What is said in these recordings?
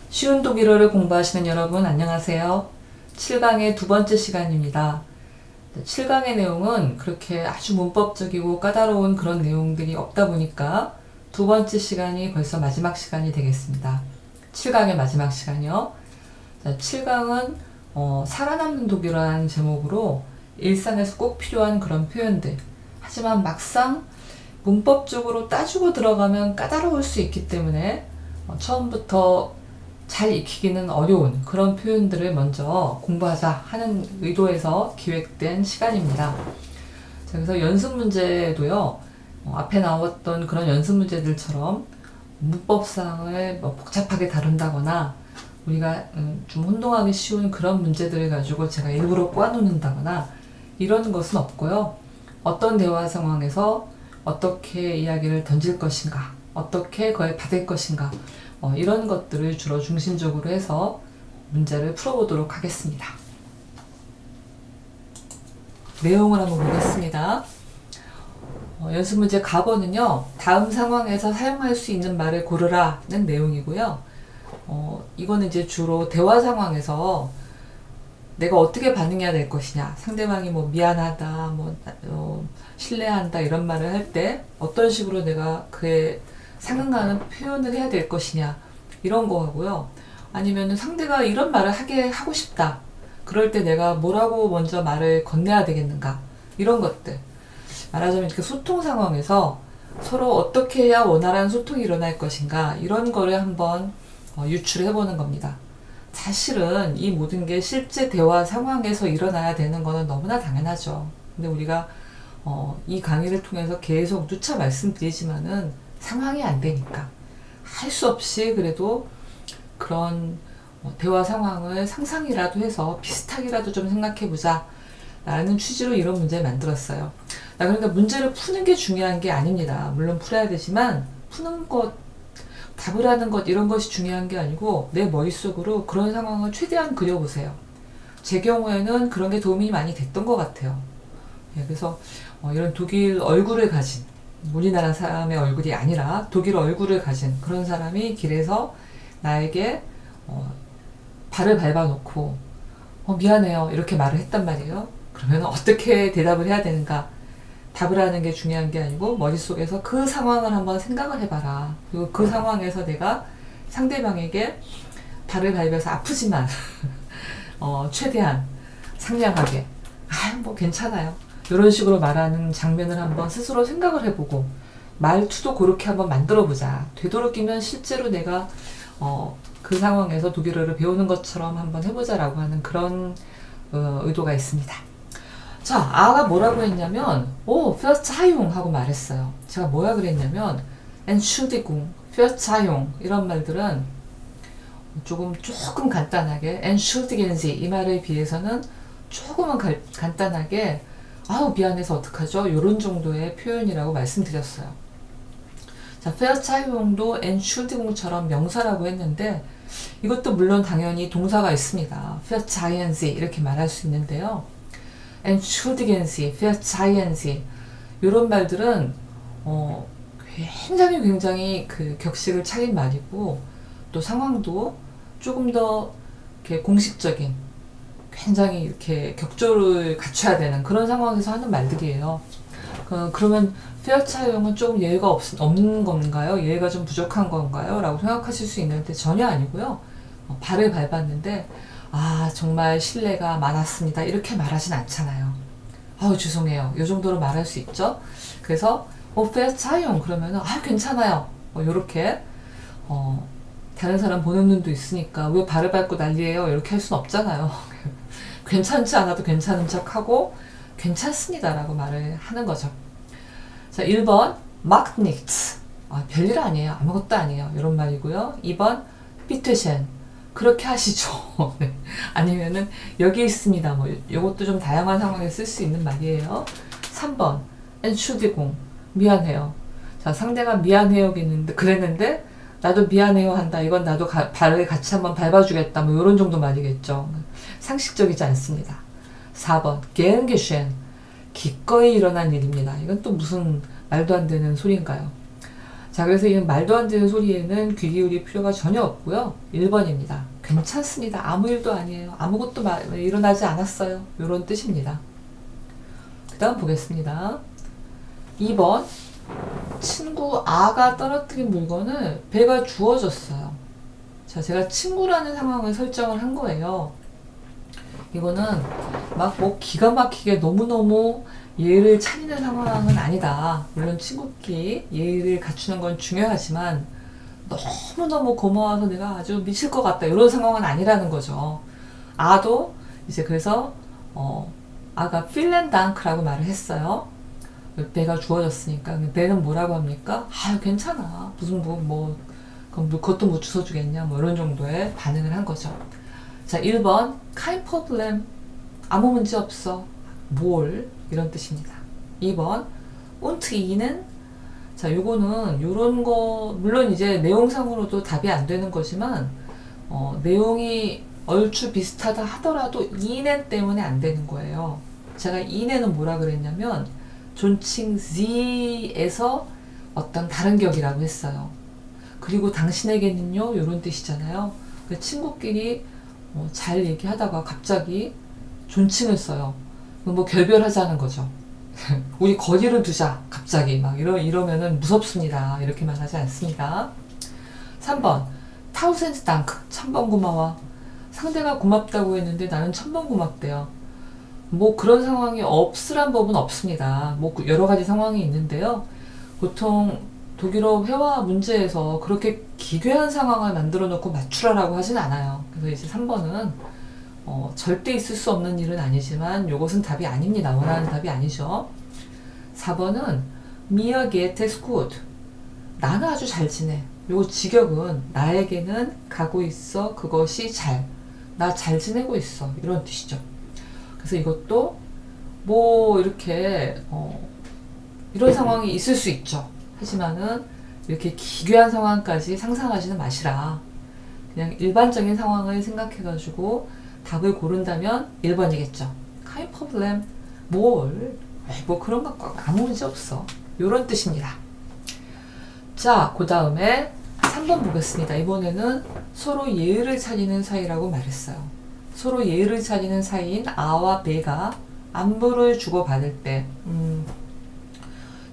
쉬운 독일어를 공부하시는 여러분 안녕하세요. 7강의 두 번째 시간입니다. 7강의 내용은 그렇게 아주 문법적이고 까다로운 그런 내용들이 없다 보니까 두 번째 시간이 벌써 마지막 시간이 되겠습니다. 7강의 마지막 시간이요. 7강은 살아남는 독일어라는 제목으로 일상에서 꼭 필요한 그런 표현들, 하지만 막상 문법적으로 따지고 들어가면 까다로울 수 있기 때문에 처음부터 잘 익히기는 어려운 그런 표현들을 먼저 공부하자 하는 의도에서 기획된 시간입니다. 자, 그래서 연습 문제도요, 앞에 나왔던 그런 연습 문제들처럼 문법상을 복잡하게 다룬다거나 우리가 좀 혼동하기 쉬운 그런 문제들을 가지고 제가 일부러 꼬아놓는다거나 이런 것은 없고요. 어떤 대화 상황에서 어떻게 이야기를 던질 것인가, 어떻게 그걸 받을 것인가, 이런 것들을 주로 중심적으로 해서 문제를 풀어보도록 하겠습니다. 내용을 한번 보겠습니다. 연습 문제 가번은요, 다음 상황에서 사용할 수 있는 말을 고르라는 내용이고요. 이거는 이제 주로 대화 상황에서 내가 어떻게 반응해야 될 것이냐, 상대방이 뭐 미안하다, 신뢰한다 이런 말을 할 때 어떤 식으로 내가 그에 상응하는 표현을 해야 될 것이냐 이런 거 하고요. 아니면 상대가 이런 말을 하고 싶다. 그럴 때 내가 뭐라고 먼저 말을 건네야 되겠는가 이런 것들. 말하자면 이렇게 소통 상황에서 서로 어떻게 해야 원활한 소통이 일어날 것인가 이런 거를 한번 유출해 보는 겁니다. 사실은 이 모든 게 실제 대화 상황에서 일어나야 되는 거는 너무나 당연하죠. 근데 우리가 이 강의를 통해서 계속 누차 말씀드리지만은 상황이 안 되니까 할 수 없이 그래도 그런 대화 상황을 상상이라도 해서 비슷하게라도 좀 생각해보자 라는 취지로 이런 문제를 만들었어요. 그러니까 문제를 푸는 게 중요한 게 아닙니다. 물론 풀어야 되지만 푸는 것, 답을 하는 것 이런 것이 중요한 게 아니고 내 머릿속으로 그런 상황을 최대한 그려보세요. 제 경우에는 그런 게 도움이 많이 됐던 것 같아요. 그래서 이런 독일 얼굴을 가진, 우리나라 사람의 얼굴이 아니라 독일 얼굴을 가진 그런 사람이 길에서 나에게 발을 밟아놓고 미안해요 이렇게 말을 했단 말이에요. 그러면 어떻게 대답을 해야 되는가, 답을 하는 게 중요한 게 아니고 머릿속에서 그 상황을 한번 생각을 해봐라. 그리고 그 상황에서 내가 상대방에게 발을 밟아서 아프지만 최대한 상냥하게 뭐 괜찮아요 이런 식으로 말하는 장면을 한번 스스로 생각을 해보고 말투도 그렇게 한번 만들어보자. 되도록이면 실제로 내가 그 상황에서 독일어를 배우는 것처럼 한번 해보자라고 하는 그런 의도가 있습니다. 자, 아가 뭐라고 했냐면 Verzeihung 하고 말했어요. 제가 뭐라 그랬냐면 Entschuldigung, Verzeihung 이런 말들은 조금 간단하게 Entschuldigen Sie 이 말에 비해서는 조금은 간단하게 미안해서 어떡하죠? 이런 정도의 표현이라고 말씀드렸어요. 자, Verzeihung도 Entschuldigung처럼 명사라고 했는데 이것도 물론 당연히 동사가 있습니다. Verzeihen Sie 이렇게 말할 수 있는데요. Entschuldigen Sie, Verzeihen Sie 이런 말들은 굉장히 그 격식을 차린 말이고 또 상황도 조금 더 이렇게 공식적인, 굉장히 이렇게 격조를 갖춰야 되는 그런 상황에서 하는 말들이에요. 그러면 Verzeihnung은 조금 예의가 없는 건가요? 예의가 좀 부족한 건가요? 라고 생각하실 수 있는데 전혀 아니고요. 발을 밟았는데 정말 신뢰가 많았습니다 이렇게 말하진 않잖아요. 죄송해요 이 정도로 말할 수 있죠. 그래서 Verzeihnung 그러면은 괜찮아요 요렇게 다른 사람 보는 눈도 있으니까 왜 발을 밟고 난리예요 이렇게 할 순 없잖아요. 괜찮지 않아도 괜찮은 척하고 괜찮습니다 라고 말을 하는 거죠. 자, 1번 macht nichts 별일 아니에요, 아무것도 아니에요 이런 말이고요. 2번 bitte schön 그렇게 하시죠. 네. 아니면은 여기 있습니다 요것도 좀 다양한 상황에 쓸 수 있는 말이에요. 3번 Entschuldigung 미안해요. 자, 상대가 미안해요 그랬는데 나도 미안해요 한다. 이건 나도 발을 같이 한번 밟아주겠다. 이런 정도 말이겠죠. 상식적이지 않습니다. 4번 gern geschehen 기꺼이 일어난 일입니다. 이건 또 무슨 말도 안 되는 소리인가요? 자, 그래서 이 말도 안 되는 소리에는 귀 기울일 필요가 전혀 없고요. 1번입니다. 괜찮습니다. 아무 일도 아니에요. 아무것도 일어나지 않았어요. 이런 뜻입니다. 그 다음 보겠습니다. 2번. 친구 A가 떨어뜨린 물건을 B가 주워줬어요. 자, 제가 친구라는 상황을 설정을 한 거예요. 이거는 막 뭐 기가 막히게 너무너무 예의를 차리는 상황은 아니다. 물론 친구끼리 예의를 갖추는 건 중요하지만 너무너무 고마워서 내가 아주 미칠 것 같다. 이런 상황은 아니라는 거죠. 아도 이제 그래서 아가 필렌당크라고 말을 했어요. 배가 주어졌으니까. 배는 뭐라고 합니까? 아유 괜찮아. 무슨 그럼 그것도 못 주워주겠냐. 뭐 이런 정도의 반응을 한 거죠. 자, 1번 kein Problem. 아무 문제 없어. 뭘? 이런 뜻입니다. 2번 und Ihnen. 자, 요거는 요런 거 물론 이제 내용상으로도 답이 안 되는 거지만 내용이 얼추 비슷하다 하더라도 Ihnen 때문에 안 되는 거예요. 제가 Ihnen 뭐라 그랬냐면 존칭 Sie에서 어떤 다른 격이라고 했어요. 그리고 당신에게는요 요런 뜻이잖아요. 친구끼리 잘 얘기하다가 갑자기 존칭을 써요. 뭐 결별하자는 거죠. 우리 거리를 두자. 갑자기 막 이러면은 무섭습니다. 이렇게 말하지 않습니다. 3번 타우센트 당크. 1000번 고마워. 상대가 고맙다고 했는데 나는 1000번 고맙대요. 뭐 그런 상황이 없으란 법은 없습니다. 뭐 여러 가지 상황이 있는데요. 보통 독일어 회화 문제에서 그렇게 기괴한 상황을 만들어 놓고 맞추라라고 하진 않아요. 그래서 이제 3번은 절대 있을 수 없는 일은 아니지만 요것은 답이 아닙니다. 원하는 답이 아니죠. 4번은 mir geht es gut. 나는 아주 잘 지내. 요거 직역은 나에게는 가고 있어. 그것이 잘. 나 잘 지내고 있어. 이런 뜻이죠. 그래서 이것도 뭐 이렇게 이런 상황이 있을 수 있죠. 하지만은 이렇게 기괴한 상황까지 상상하지는 마시라. 그냥 일반적인 상황을 생각해가지고 답을 고른다면 1번이겠죠. kein Problem. 뭐 그런 거 아무 문제 없어. 요런 뜻입니다. 자, 그 다음에 3번 보겠습니다. 이번에는 서로 예의를 차리는 사이라고 말했어요. 서로 예의를 차리는 사이인 A와 B가 안부를 주고받을 때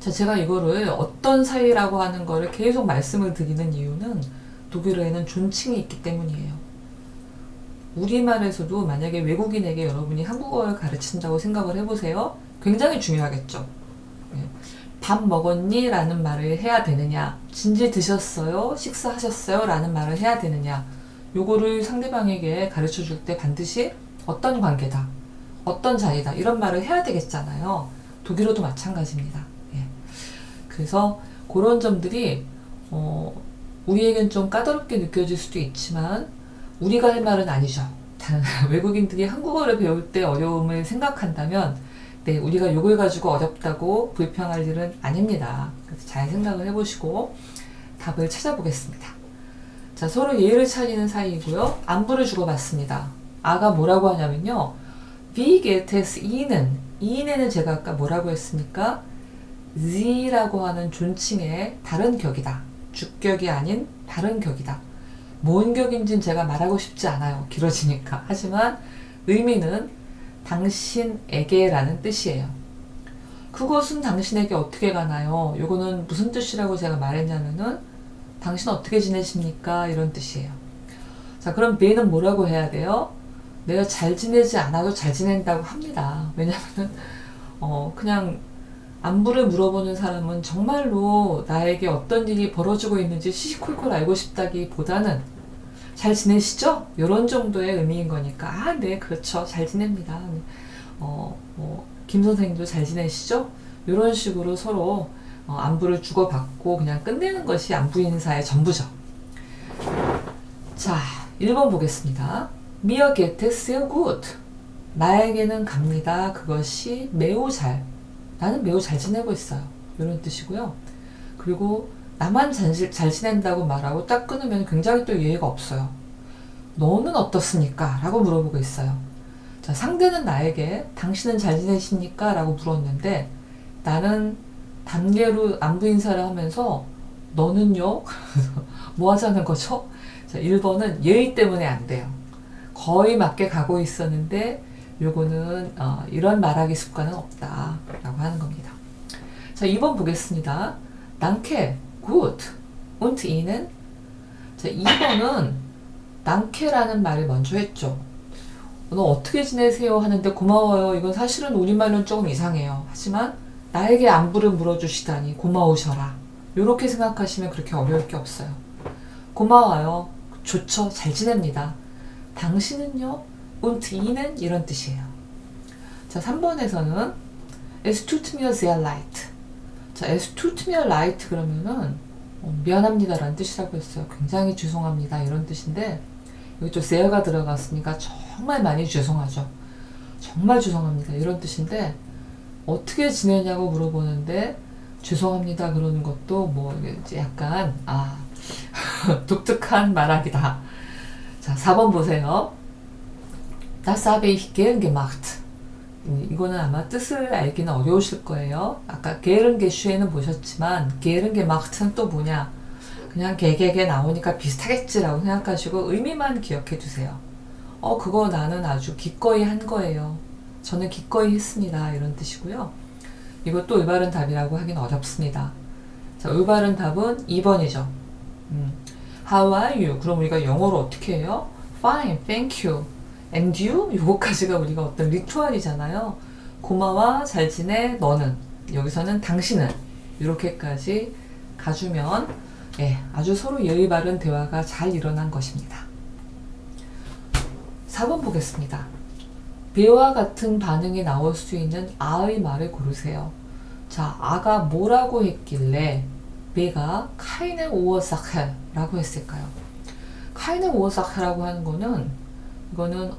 자, 제가 이거를 어떤 사이라고 하는 거를 계속 말씀을 드리는 이유는 독일어에는 존칭이 있기 때문이에요. 우리말에서도 만약에 외국인에게 여러분이 한국어를 가르친다고 생각을 해보세요. 굉장히 중요하겠죠. 밥 먹었니? 라는 말을 해야 되느냐, 진지 드셨어요? 식사하셨어요? 라는 말을 해야 되느냐, 요거를 상대방에게 가르쳐 줄 때 반드시 어떤 관계다, 어떤 자리다, 이런 말을 해야 되겠잖아요. 독일어도 마찬가지입니다. 예. 그래서 그런 점들이 우리에겐 좀 까다롭게 느껴질 수도 있지만 우리가 할 말은 아니죠. 외국인들이 한국어를 배울 때 어려움을 생각한다면 네, 우리가 요걸 가지고 어렵다고 불평할 일은 아닙니다. 그래서 잘 생각을 해보시고 답을 찾아보겠습니다. 자, 서로 예의를 차리는 사이이고요. 안부를 주고받습니다. 아가 뭐라고 하냐면요. Wie geht es Ihnen? Ihnen 제가 아까 뭐라고 했습니까? Sie라고 하는 존칭의 다른 격이다. 주격이 아닌 다른 격이다. 뭔 격인지는 제가 말하고 싶지 않아요. 길어지니까. 하지만 의미는 당신에게 라는 뜻이에요. 그것은 당신에게 어떻게 가나요? 요거는 무슨 뜻이라고 제가 말했냐면은 당신 어떻게 지내십니까? 이런 뜻이에요. 자, 그럼 B는 뭐라고 해야 돼요? 내가 잘 지내지 않아도 잘 지낸다고 합니다. 왜냐면은 그냥 안부를 물어보는 사람은 정말로 나에게 어떤 일이 벌어지고 있는지 시시콜콜 알고 싶다기보다는 잘 지내시죠? 이런 정도의 의미인 거니까 아, 네, 그렇죠. 잘 지냅니다. 김 선생님도 잘 지내시죠? 이런 식으로 서로 안부를 주고받고 그냥 끝내는 것이 안부 인사의 전부죠. 자, 1번 보겠습니다. Mir geht es sehr gut. 나에게는 갑니다. 그것이 매우 잘. 나는 매우 잘 지내고 있어요. 이런 뜻이고요. 그리고 나만 잘 지낸다고 말하고 딱 끊으면 굉장히 또 예의가 없어요. 너는 어떻습니까? 라고 물어보고 있어요. 자, 상대는 나에게 당신은 잘 지내십니까? 라고 물었는데 나는 단계로 안부 인사를 하면서 너는요? 뭐 하자는 거죠? 자, 1번은 예의 때문에 안 돼요. 거의 맞게 가고 있었는데 요거는 이런 말하기 습관은 없다 라고 하는 겁니다. 자, 2번 보겠습니다. Danke, gut. Und Ihnen? 자, 2번은 Danke라는 말을 먼저 했죠. 너 어떻게 지내세요? 하는데 고마워요. 이건 사실은 우리말로는 조금 이상해요. 하지만 나에게 안부를 물어주시다니 고마우셔라. 요렇게 생각하시면 그렇게 어려울 게 없어요. 고마워요. 좋죠. 잘 지냅니다. 당신은요? Und Ihnen? 이런 뜻이에요. 자, 3번에서는 Es tut mir sehr leid. 자, Es tut mir leid 그러면은 미안합니다 라는 뜻이라고 했어요. 굉장히 죄송합니다 이런 뜻인데 여기 또 sehr가 들어갔으니까 정말 많이 죄송하죠. 정말 죄송합니다 이런 뜻인데 어떻게 지내냐고 물어보는데 죄송합니다 그러는 것도 뭐 이제 약간 독특한 말하기다. 자, 4번 보세요. Das habe ich gern gemacht. 이거는 아마 뜻을 알기는 어려우실 거예요. 아까 gern gescheh는 보셨지만 gern gemacht는 또 뭐냐? 그냥 개개개 나오니까 비슷하겠지라고 생각하시고 의미만 기억해 두세요. 그거 나는 아주 기꺼이 한 거예요. 저는 기꺼이 했습니다. 이런 뜻이고요. 이것도 올바른 답이라고 하긴 어렵습니다. 자, 올바른 답은 2번이죠. How are you? 그럼 우리가 영어로 어떻게 해요? Fine, thank you. And you? 요거까지가 우리가 어떤 리투얼이잖아요. 고마워, 잘 지내, 너는. 여기서는 당신은. 이렇게까지 가주면 아주 서로 예의 바른 대화가 잘 일어난 것입니다. 4번 보겠습니다. 배와 같은 반응이 나올 수 있는 아의 말을 고르세요. 자, 아가 뭐라고 했길래 배가 keine Ursache 라고 했을까요? keine Ursache라고 하는 거는 이거는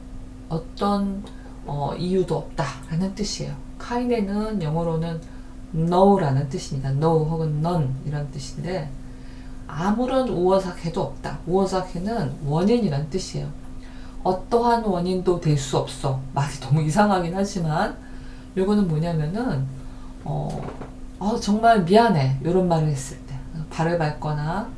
어떤 이유도 없다 라는 뜻이에요. keine는 영어로는 no라는 뜻입니다. no 혹은 none 이런 뜻인데 아무런 우어사케도 없다. 우어사케는 원인이란 뜻이에요. 어떠한 원인도 될 수 없어. 말이 너무 이상하긴 하지만 요거는 뭐냐면은 정말 미안해 이런 말을 했을 때 발을 밟거나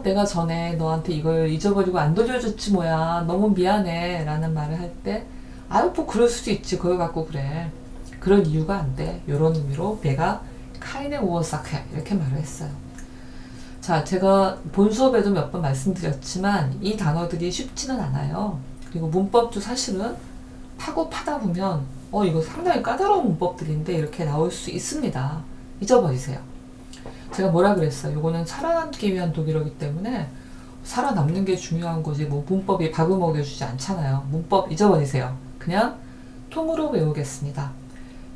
내가 전에 너한테 이걸 잊어버리고 안 돌려줬지 뭐야 너무 미안해 라는 말을 할 때 뭐 그럴 수도 있지 그걸 갖고 그래 그런 이유가 안 돼 요런 의미로 내가 keine Ursache 이렇게 말을 했어요. 자, 제가 본 수업에도 몇 번 말씀드렸지만 이 단어들이 쉽지는 않아요. 그리고 문법도 사실은 파고 파다 보면 이거 상당히 까다로운 문법들인데 이렇게 나올 수 있습니다. 잊어버리세요. 제가 뭐라 그랬어요? 이거는 살아남기 위한 독일어이기 때문에 살아남는 게 중요한 거지 뭐 문법이 밥을 먹여주지 않잖아요. 문법 잊어버리세요. 그냥 통으로 외우겠습니다.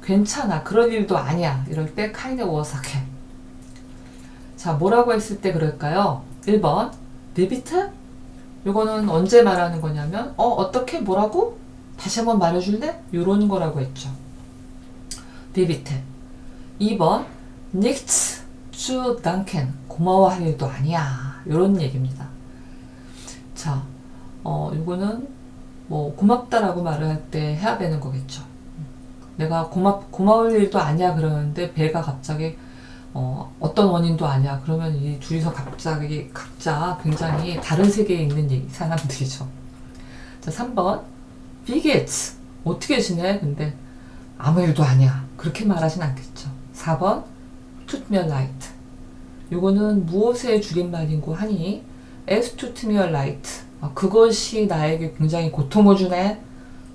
괜찮아. 그럴 일도 아니야. 이럴 때 keine Ursache. 자, 뭐라고 했을 때 그럴까요? 1번 Wie bitte? 요거는 언제 말하는 거냐면 어떻게 뭐라고? 다시 한번 말해줄래? 요런 거라고 했죠. Wie bitte? 2번 Nichts zu danken. 고마워할 일도 아니야. 요런 얘기입니다. 자, 요거는 뭐 고맙다라고 말을 할 때 해야 되는 거겠죠. 내가 고마울 일도 아니야 그러는데 배가 갑자기 어떤 원인도 아니야. 그러면 이 둘이서 갑자기 각자 굉장히 다른 세계에 있는 사람들이죠. 자, 3번 Wie geht's? 어떻게 지내? 근데 아무 일도 아니야. 그렇게 말하진 않겠죠. 4번 Tut mir leid. 요거는 무엇의 줄임말인고 하니 Es tut mir leid. 그것이 나에게 굉장히 고통을 주네.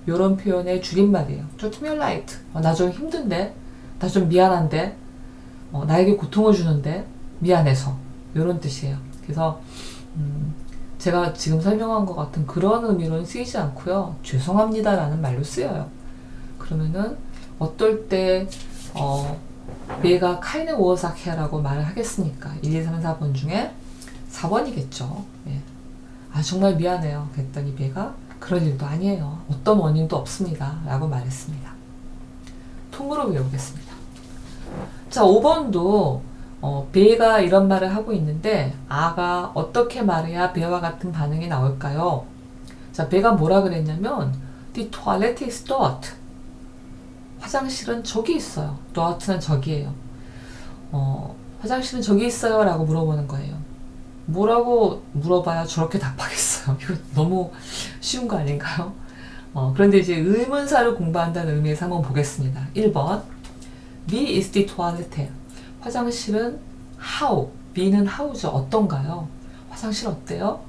요런 표현의 줄임말이에요. Tut mir leid. 나 좀 힘든데? 나 좀 미안한데? 나에게 고통을 주는데 미안해서 이런 뜻이에요. 그래서 제가 지금 설명한 것 같은 그런 의미로는 쓰이지 않고요. 죄송합니다 라는 말로 쓰여요. 그러면은 어떨 때 얘가 keine Ursache 라고 말을 하겠습니까? 1, 2, 3, 4번 중에 4번이겠죠. 예. 정말 미안해요. 그랬더니 얘가 그럴 일도 아니에요. 어떤 원인도 없습니다. 라고 말했습니다. 통으로 외우겠습니다. 자, 5번도 배가 이런 말을 하고 있는데 아가 어떻게 말해야 배와 같은 반응이 나올까요? 자, 배가 뭐라 그랬냐면 Die Toilette ist dort. 화장실은 저기 있어요. dort는 저기예요. 화장실은 저기 있어요 라고 물어보는 거예요. 뭐라고 물어봐야 저렇게 답하겠어요. 이거 너무 쉬운 거 아닌가요? 그런데 이제 의문사를 공부한다는 의미에서 한번 보겠습니다. 1번 Wie ist die Toilette? 화장실은 how, Wie는 how죠. 어떤가요? 화장실 어때요?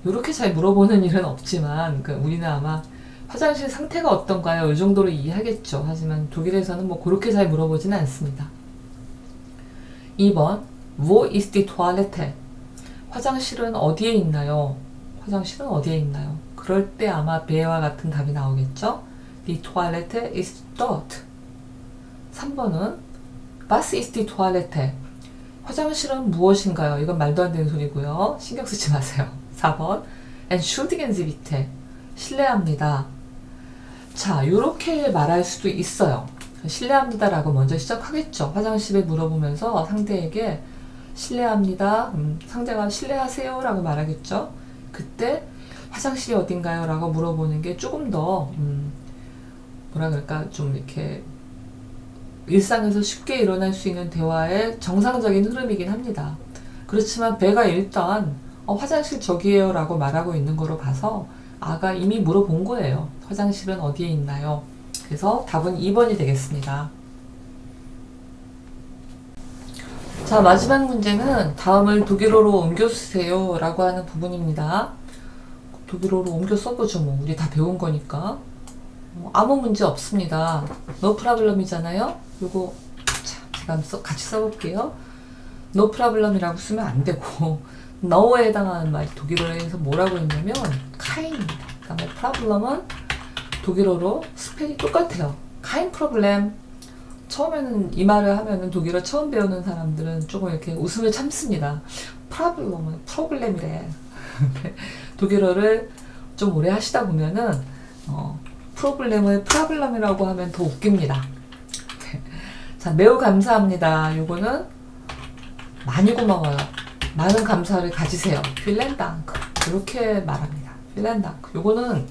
이렇게 잘 물어보는 일은 없지만 우리는 아마 화장실 상태가 어떤가요? 이 정도로 이해하겠죠. 하지만 독일에서는 뭐 그렇게 잘 물어보지는 않습니다. 2번 Wo ist die Toilette? 화장실은 어디에 있나요? 화장실은 어디에 있나요? 그럴 때 아마 배와 같은 답이 나오겠죠? Die Toilette ist dort. 3번은 Was ist die Toilette? 화장실은 무엇인가요? 이건 말도 안 되는 소리고요. 신경 쓰지 마세요. 4번 Entschuldigen Sie bitte. 실례합니다. 자, 이렇게 말할 수도 있어요. 실례합니다라고 먼저 시작하겠죠. 화장실에 물어보면서 상대에게 실례합니다. 상대가 실례하세요 라고 말하겠죠. 그때 화장실이 어딘가요? 라고 물어보는 게 조금 더 뭐라 그럴까 좀 이렇게 일상에서 쉽게 일어날 수 있는 대화의 정상적인 흐름이긴 합니다. 그렇지만 배가 일단 화장실 저기에요 라고 말하고 있는 거로 봐서 아가 이미 물어본 거예요. 화장실은 어디에 있나요? 그래서 답은 2번이 되겠습니다. 자, 마지막 문제는 다음을 독일어로 옮겨 쓰세요 라고 하는 부분입니다. 독일어로 옮겨 써보죠. 뭐 우리 다 배운 거니까. 아무 문제 없습니다. No problem이잖아요. 요거 제가 같이 써볼게요. No problem이라고 쓰면 안 되고 no에 해당하는 말 독일어에서 뭐라고 했냐면 kind입니다. 그다음에 problem은 독일어로 스펠이 똑같아요. kein Problem. 처음에는 이 말을 하면은 독일어 처음 배우는 사람들은 조금 이렇게 웃음을 참습니다. problem은 프로블렘이래. 독일어를 좀 오래 하시다 보면은 프로블렘을 프라블럼이라고 하면 더 웃깁니다. 자, 매우 감사합니다. 요거는 많이 고마워요. 많은 감사를 가지세요. 필렌 당크. 이렇게 말합니다. 필렌 당크. 요거는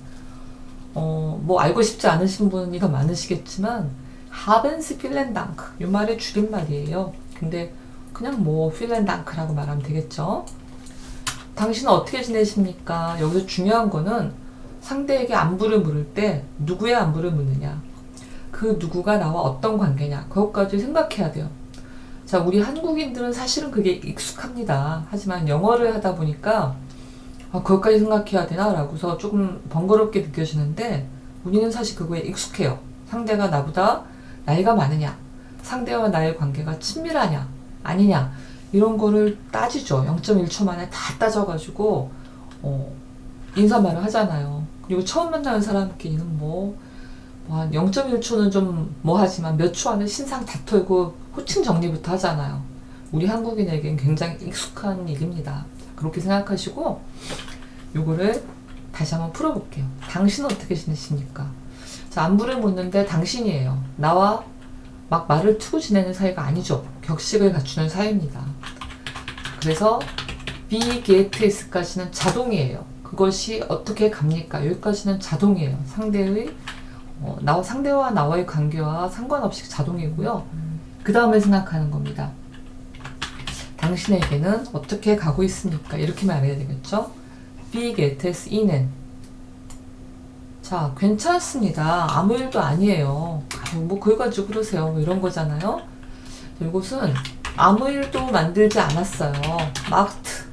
뭐 알고 싶지 않으신 분이 더 많으시겠지만 하벤스 필렌 당크. 요 말의 줄임말이에요. 근데 그냥 뭐 필렌 당크라고 말하면 되겠죠. 당신은 어떻게 지내십니까? 여기서 중요한 거는 상대에게 안부를 물을 때 누구의 안부를 묻느냐, 그 누구가 나와 어떤 관계냐, 그것까지 생각해야 돼요. 자, 우리 한국인들은 사실은 그게 익숙합니다. 하지만 영어를 하다 보니까 그것까지 생각해야 되나? 라고서 조금 번거롭게 느껴지는데 우리는 사실 그거에 익숙해요. 상대가 나보다 나이가 많으냐, 상대와 나의 관계가 친밀하냐 아니냐, 이런 거를 따지죠. 0.1초 만에 다 따져가지고 인사말을 하잖아요. 그리고 처음 만나는 사람끼리는 한 0.1초는 좀 하지만 몇 초 안에 신상 다 털고 호칭 정리부터 하잖아요. 우리 한국인에겐 굉장히 익숙한 일입니다. 그렇게 생각하시고 요거를 다시 한번 풀어볼게요. 당신은 어떻게 지내십니까? 자, 안부를 묻는데 당신이에요. 나와 막 말을 트고 지내는 사이가 아니죠. 격식을 갖추는 사이입니다. 그래서 wie geht es까지는 자동이에요. 그것이 어떻게 갑니까? 여기까지는 자동이에요. 상대와 나와의 관계와 상관없이 자동이고요. 그 다음에 생각하는 겁니다. 당신에게는 어떻게 가고 있습니까? 이렇게 말해야 되겠죠? Wie geht es Ihnen? 자, 괜찮습니다. 아무 일도 아니에요. 뭐 그걸 가지고 그러세요. 뭐 이런 거잖아요. 이것은 아무 일도 만들지 않았어요. macht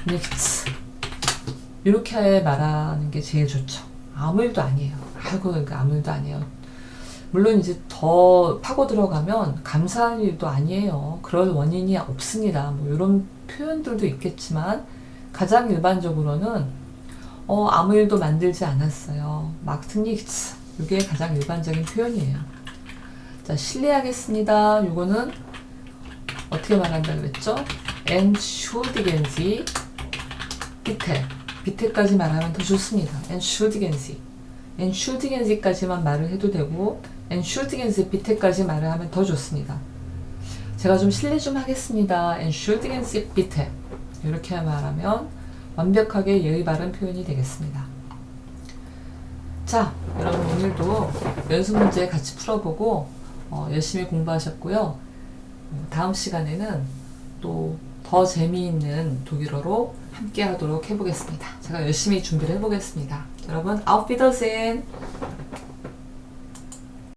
nichts. 이렇게 말하는 게 제일 좋죠. 아무 일도 아니에요. 그러니까 아무 일도 아니에요. 물론 이제 더 파고 들어가면 감사할 일도 아니에요. 그럴 원인이 없습니다. 뭐 이런 표현들도 있겠지만 가장 일반적으로는 아무 일도 만들지 않았어요. macht nichts. 이게 가장 일반적인 표현이에요. 자, 실례하겠습니다. 요거는 어떻게 말한다고 그랬죠? entschuldigen Sie bitte. 비테까지 말하면 더 좋습니다. entschuldigen Sie. entschuldigen Sie까지만 말을 해도 되고 entschuldigen Sie bitte까지 말을 하면 더 좋습니다. 제가 좀 실례 좀 하겠습니다. entschuldigen Sie bitte. 이렇게 말하면 완벽하게 예의 바른 표현이 되겠습니다. 자, 여러분 오늘도 연습 문제 같이 풀어보고 열심히 공부하셨고요. 다음 시간에는 또 더 재미있는 독일어로 함께 하도록 해보겠습니다. 제가 열심히 준비를 해보겠습니다. 여러분, auf Wiedersehen!